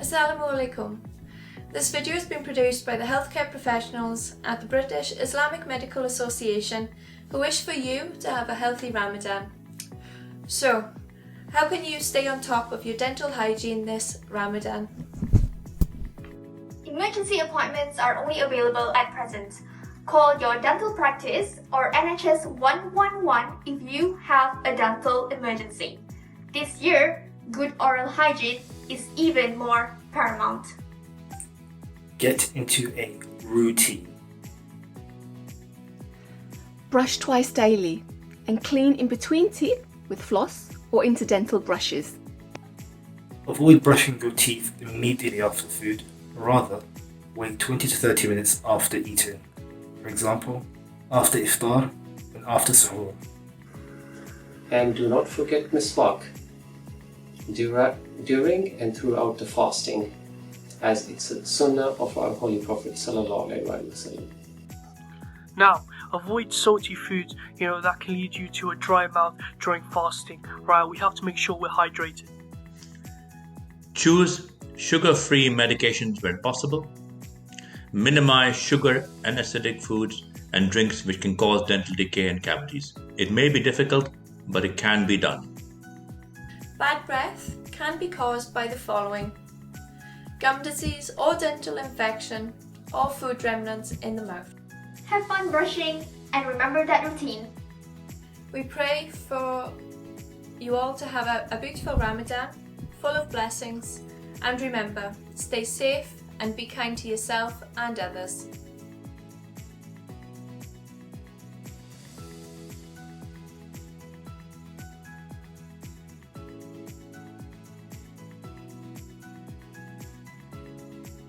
Assalamu alaikum. This video has been produced by the healthcare professionals at the British Islamic Medical Association who wish for you to have a healthy Ramadan. So, how can you stay on top of your dental hygiene this Ramadan? Emergency appointments are only available at present. Call your dental practice or NHS 111 if you have a dental emergency. This year, good oral hygiene is even more paramount. Get into a routine. Brush twice daily and clean in between teeth with floss or interdental brushes. Avoid brushing your teeth immediately after food. Rather, wait 20 to 30 minutes after eating. For example, after iftar and after suhoor. And do not forget miswaak during and throughout the fasting, as it's a sunnah of our Holy Prophet sallallahu alaihi wasallam. Now, avoid salty foods, that can lead you to a dry mouth during fasting. Right, we have to make sure we're hydrated. Choose sugar-free medications when possible. Minimize sugar and acidic foods and drinks which can cause dental decay and cavities. It may be difficult, but it can be done. Bad breath can be caused by the following: gum disease or dental infection or food remnants in the mouth. Have fun brushing and remember that routine. We pray for you all to have a beautiful Ramadan, full of blessings, and remember, stay safe and be kind to yourself and others.